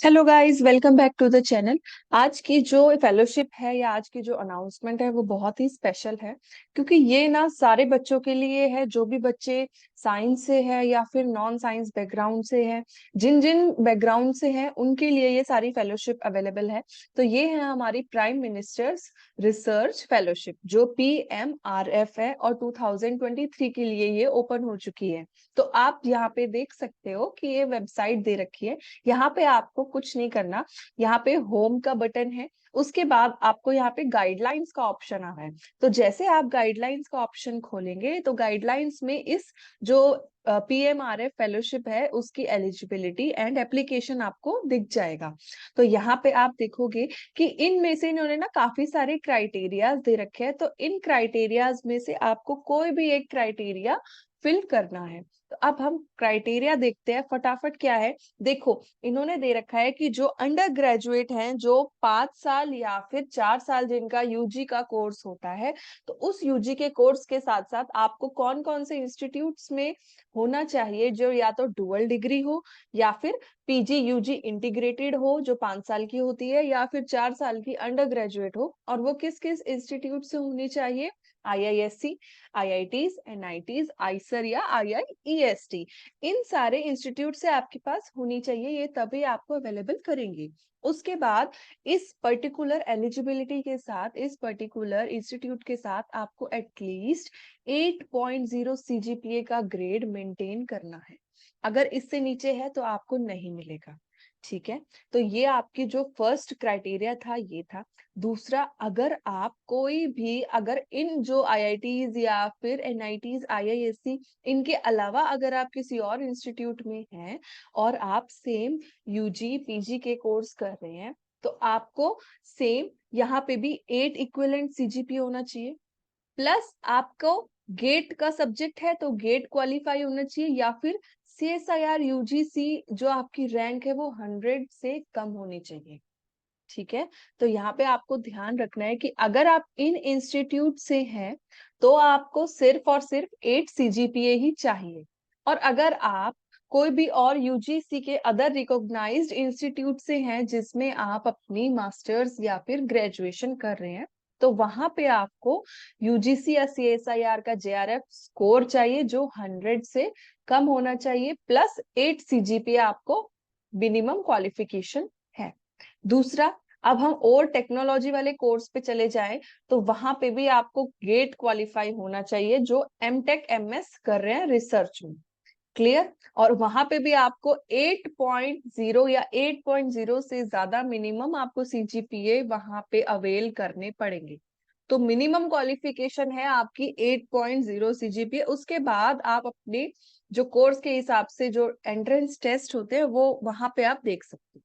Hello guys, welcome back to the channel. आज की जो फेलोशिप है या आज की जो अनाउंसमेंट है वो बहुत ही स्पेशल है, क्योंकि ये ना सारे बच्चों के लिए है जो भी बच्चे साइंस से है या फिर नॉन साइंस बैकग्राउंड से है। जिन जिन बैकग्राउंड से है उनके लिए ये सारी फेलोशिप अवेलेबल है। तो ये है हमारी प्राइम मिनिस्टर्स रिसर्च फेलोशिप जो PMRF है और 2023 के लिए ये ओपन हो चुकी है। तो आप यहाँ पे देख सकते हो कि ये वेबसाइट दे रखी है। यहाँ पे आपको कुछ नहीं करना। यहाँ पे होम का बटन है, उसके बाद आपको यहाँ पे गाइडलाइंस का ऑप्शन आ रहा है। तो जैसे आप गाइडलाइंस का ऑप्शन खोलेंगे तो गाइडलाइंस में इस जो PMRF फेलोशिप है उसकी एलिजिबिलिटी एंड एप्लीकेशन आपको दिख जाएगा। तो यहाँ पे आप देखोगे कि इनमें से इन्होंने ना काफी सारे क्राइटेरियाज दे रखे हैं। तो इन क्राइटेरियाज में से आपको कोई भी एक क्राइटेरिया फिल करना है। तो अब हम क्राइटेरिया देखते हैं फटाफट। क्या है, देखो इन्होंने दे रखा है कि जो अंडर ग्रेजुएट हैं, जो 5 साल या फिर 4 साल जिनका यूजी का कोर्स होता है, तो उस यूजी के कोर्स के साथ साथ आपको कौन कौन से इंस्टीट्यूट्स में होना चाहिए, जो या तो डुअल डिग्री हो या फिर PG UG इंटीग्रेटेड हो जो 5 साल की होती है, या फिर 4 साल की अंडर ग्रेजुएट हो। और वो किस किस इंस्टीट्यूट से होनी चाहिए? IISc, IITs, NITs, आइसर या IIEST। इन सारे इंस्टीट्यूट से आपके पास होनी चाहिए, ये तभी आपको अवेलेबल करेंगे। उसके बाद इस पर्टिकुलर एलिजिबिलिटी के साथ, इस पर्टिकुलर इंस्टीट्यूट के साथ आपको एटलीस्ट 8.0 CGPA का ग्रेड मेंटेन करना है। अगर इससे नीचे है तो आपको नहीं मिलेगा। ठीक है, तो ये आपकी जो फर्स्ट क्राइटेरिया था ये था। दूसरा, अगर आप कोई भी, अगर इन जो IITs या फिर NITs, IISc, इनके अलावा अगर आप किसी और इंस्टीट्यूट में हैं और आप सेम UG PG के कोर्स कर रहे हैं, तो आपको सेम यहाँ पे भी 8 इक्विवेलेंट CGPA होना चाहिए। प्लस आपको गेट का सब्जेक्ट है तो गेट क्वालिफाई होना चाहिए, या फिर CSIR UGC जो आपकी रैंक है वो 100 से कम होनी चाहिए। ठीक है, तो यहाँ पे आपको ध्यान रखना है कि अगर आप इन इंस्टीट्यूट से हैं तो आपको सिर्फ और सिर्फ 8 CGPA ही चाहिए। और अगर आप कोई भी और UGC के अदर रिकॉग्नाइज्ड इंस्टीट्यूट से हैं जिसमें आप अपनी मास्टर्स या फिर ग्रेजुएशन कर रहे हैं, तो वहां पे आपको UGC या CSIR का JRF स्कोर चाहिए जो 100 से कम होना चाहिए, प्लस 8 CGPA आपको मिनिमम क्वालिफिकेशन है। दूसरा, अब हम और टेक्नोलॉजी वाले कोर्स पे चले जाएं तो वहां पे भी आपको गेट क्वालिफाई होना चाहिए जो MTech MS कर रहे हैं रिसर्च में। क्लियर? और वहां पे भी आपको 8.0 या 8.0 से ज्यादा मिनिमम आपको CGPA वहां पे अवेल करने पड़ेंगे। तो मिनिमम क्वालिफिकेशन है आपकी 8.0 CGPA। उसके बाद आप अपने जो कोर्स के हिसाब से जो एंट्रेंस टेस्ट होते हैं वो वहां पे आप देख सकते हो।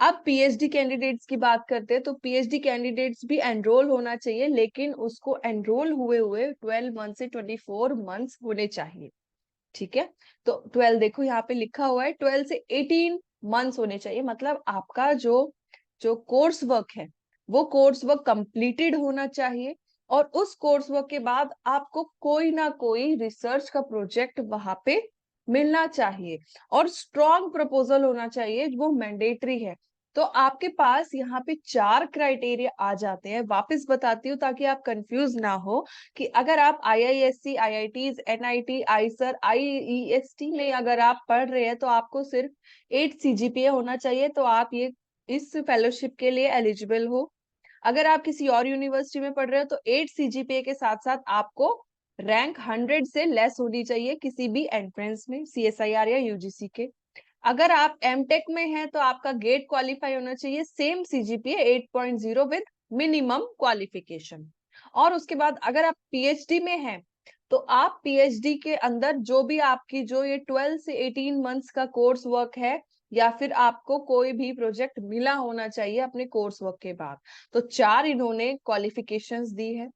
अब PhD कैंडिडेट्स की बात करते हैं तो PhD कैंडिडेट्स भी एनरोल होना चाहिए, लेकिन उसको एनरोल हुए हुए 12 मंथ से 24 मंथ्स होने चाहिए। ठीक है, तो 12 देखो यहाँ पे लिखा हुआ है 12 से 18 मंथ्स होने चाहिए। मतलब आपका जो जो कोर्स वर्क है वो कोर्स वर्क कंप्लीटेड होना चाहिए। और उस कोर्स वर्क के बाद आपको कोई ना कोई रिसर्च का प्रोजेक्ट वहां पे मिलना चाहिए, और स्ट्रॉन्ग प्रपोजल होना चाहिए, वो मैंडेटरी है। तो आपके पास यहाँ पे 4 क्राइटेरिया आ जाते हैं। वापस बताती हूँ ताकि आप कंफ्यूज ना हो कि अगर आप IISc, IITs, NIT, Eicher, IEST में अगर आप पढ़ रहे हैं तो आपको सिर्फ 8 CGPA होना चाहिए, तो आप ये इस फेलोशिप के लिए एलिजिबल हो। अगर आप किसी और यूनिवर्सिटी में पढ़ रहे हो तो 8 CGPA के साथ साथ आपको रैंक 100 से लेस होनी चाहिए किसी भी एंट्रेंस में, CSIR या UGC के। अगर आप MTech में हैं तो आपका गेट क्वालिफाई होना चाहिए same CGPA 8.0 with minimum qualification. और उसके बाद अगर आप PhD में हैं तो आप PhD के अंदर जो भी आपकी जो ये 12 से 18 मंथ्स का कोर्स वर्क है, या फिर आपको कोई भी प्रोजेक्ट मिला होना चाहिए अपने कोर्स वर्क के बाद। तो 4 इन्होंने क्वालिफिकेशंस दी है।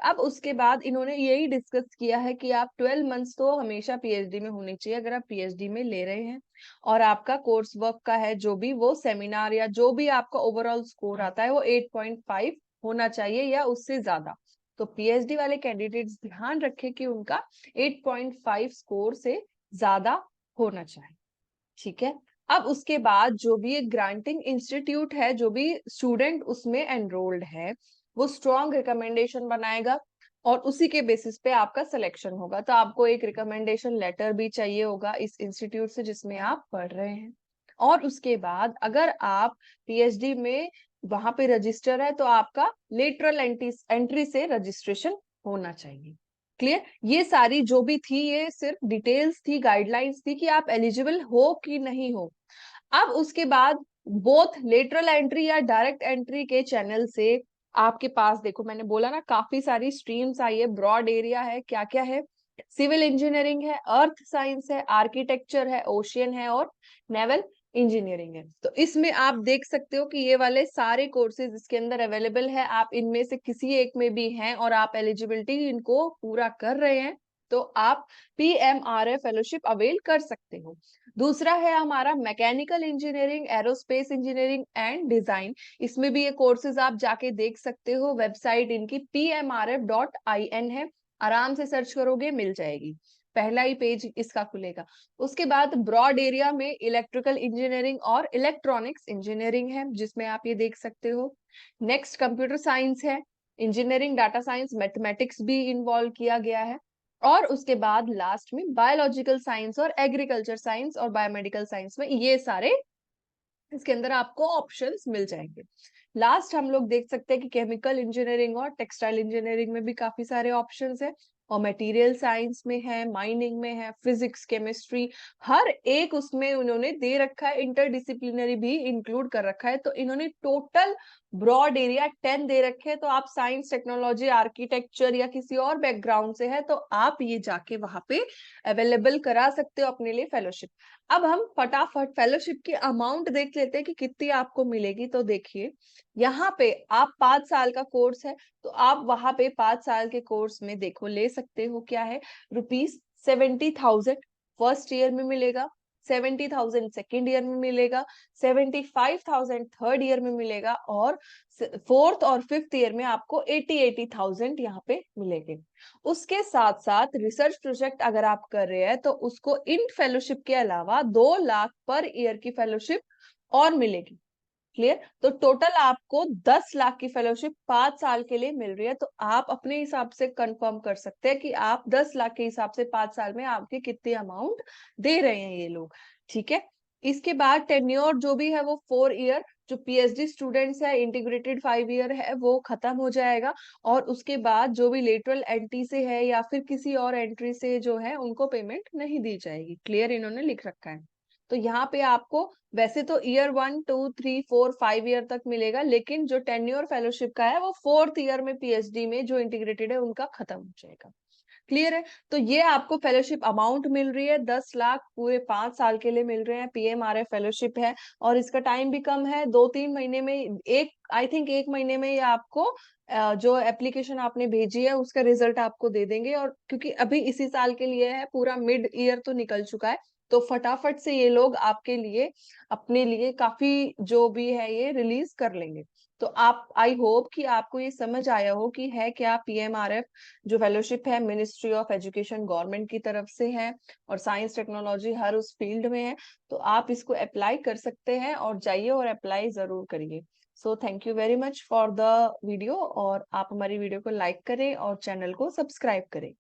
अब उसके बाद इन्होंने यही डिस्कस किया है कि आप 12 मंथ्स तो हमेशा PhD में होनी चाहिए अगर आप PhD में ले रहे हैं। और आपका कोर्स वर्क का है जो भी, वो सेमिनार या जो भी आपका ओवरऑल स्कोर आता है वो 8.5 होना चाहिए या उससे ज्यादा। तो PhD वाले कैंडिडेट्स ध्यान रखें कि उनका 8.5 स्कोर से ज्यादा होना चाहिए। ठीक है, अब उसके बाद जो भी एक ग्रांटिंग इंस्टीट्यूट है, जो भी स्टूडेंट उसमें एनरोल्ड है, वो स्ट्रॉन्ग रिकमेंडेशन बनाएगा और उसी के बेसिस पे आपका सिलेक्शन होगा। तो आपको एक रिकमेंडेशन लेटर भी चाहिए होगा इस इंस्टीट्यूट से जिसमें आप पढ़ रहे हैं। और उसके बाद अगर आप पीएचडी में वहां पे रजिस्टर है तो आपका लेटरल एंट्री से रजिस्ट्रेशन होना चाहिए। क्लियर? ये सारी जो भी थी ये सिर्फ डिटेल्स थी, गाइडलाइंस थी कि आप एलिजिबल हो कि नहीं हो। अब उसके बाद बोथ लेटरल एंट्री या डायरेक्ट एंट्री के चैनल से आपके पास देखो, मैंने बोला ना काफी सारी स्ट्रीम्स आई है, ब्रॉड एरिया है। क्या क्या है? सिविल इंजीनियरिंग है, अर्थ साइंस है, आर्किटेक्चर है, ओशियन है और नेवल इंजीनियरिंग है। तो इसमें आप देख सकते हो कि ये वाले सारे कोर्सेज इसके अंदर अवेलेबल है। आप इनमें से किसी एक में भी हैं और आप एलिजिबिलिटी इनको पूरा कर रहे हैं तो आप पीएमआरएफ फेलोशिप अवेल कर सकते हो। दूसरा है हमारा mechanical engineering, aerospace engineering and design. इसमें भी ये कोर्सेज आप जाके देख सकते हो, वेबसाइट इनकी pmrf.in है, आराम से सर्च करोगे मिल जाएगी, पहला ही पेज इसका खुलेगा। उसके बाद ब्रॉड एरिया में इलेक्ट्रिकल इंजीनियरिंग और इलेक्ट्रॉनिक्स इंजीनियरिंग है जिसमें आप ये देख सकते हो। नेक्स्ट कंप्यूटर साइंस है, इंजीनियरिंग, डाटा साइंस, मैथमेटिक्स भी इन्वॉल्व किया गया है। और उसके बाद लास्ट में बायोलॉजिकल साइंस और एग्रीकल्चर साइंस और बायोमेडिकल साइंस में ये सारे इसके अंदर आपको ऑप्शंस मिल जाएंगे। लास्ट हम लोग देख सकते हैं कि केमिकल इंजीनियरिंग और टेक्सटाइल इंजीनियरिंग में भी काफी सारे ऑप्शंस है और मटेरियल साइंस में है, माइनिंग में है, फिजिक्स, केमिस्ट्री, हर एक उसमें उन्होंने दे रखा है। इंटरडिसिप्लिनरी भी इंक्लूड कर रखा है। तो इन्होंने टोटल ब्रॉड एरिया 10 दे रखे हैं। तो आप साइंस, टेक्नोलॉजी, आर्किटेक्चर या किसी और बैकग्राउंड से है तो आप ये जाके वहां पे अवेलेबल करा सकते हो अपने लिए फेलोशिप। अब हम फटाफट फेलोशिप की अमाउंट देख लेते हैं कि कितनी आपको मिलेगी। तो देखिए यहाँ पे आप 5 साल का कोर्स है तो आप वहां पे 5 साल के कोर्स में देखो ले सकते हो क्या है, ₹70,000 फर्स्ट ईयर में मिलेगा, 70,000 सेकेंड ईयर में मिलेगा, 75,000 थर्ड ईयर में मिलेगा और फोर्थ और फिफ्थ ईयर में आपको 80,000 यहाँ पे मिलेंगे। उसके साथ साथ रिसर्च प्रोजेक्ट अगर आप कर रहे हैं तो उसको इन फेलोशिप के अलावा 2 लाख पर ईयर की फेलोशिप और मिलेगी। क्लियर? तो टोटल आपको 10 लाख की फेलोशिप 5 साल के लिए मिल रही है। तो आप अपने हिसाब से कंफर्म कर सकते हैं कि आप 10 लाख के हिसाब से 5 साल में आपके कितने अमाउंट दे रहे हैं ये लोग। ठीक है? इसके बाद टेन्योर जो भी है वो 4 ईयर, जो पीएचडी स्टूडेंट्स है इंटीग्रेटेड 5 ईयर है वो खत्म हो जाएगा। और उसके बाद जो भी लेटरल एंट्री से है या फिर किसी और एंट्री से जो है उनको पेमेंट नहीं दी जाएगी। क्लियर? इन्होंने लिख रखा है। तो यहाँ पे आपको वैसे तो ईयर 1, 2, 3, 4, 5 ईयर तक मिलेगा, लेकिन जो टेन्योर फेलोशिप का है वो फोर्थ ईयर में पीएचडी में जो इंटीग्रेटेड है उनका खत्म हो जाएगा। क्लियर है? तो ये आपको फेलोशिप अमाउंट मिल रही है, 10 लाख पूरे 5 साल के लिए मिल रहे हैं। पीएमआरएफ फेलोशिप है और इसका टाइम भी कम है, 2-3 महीने में, एक आई थिंक 1 महीने में ये आपको जो एप्लीकेशन आपने भेजी है उसका रिजल्ट आपको दे देंगे। और क्योंकि अभी इसी साल के लिए है, पूरा मिड ईयर तो निकल चुका है, तो फटाफट से ये लोग आपके लिए अपने लिए काफी जो भी है ये रिलीज कर लेंगे। तो आप, आई होप कि आपको ये समझ आया हो कि है क्या पीएमआरएफ जो फेलोशिप है, मिनिस्ट्री ऑफ एजुकेशन गवर्नमेंट की तरफ से है और साइंस टेक्नोलॉजी हर उस फील्ड में है। तो आप इसको अप्लाई कर सकते हैं और जाइए और अप्लाई जरूर करिए। So thank you very much for the video और आप हमारी वीडियो को लाइक करें और चैनल को सब्सक्राइब करें।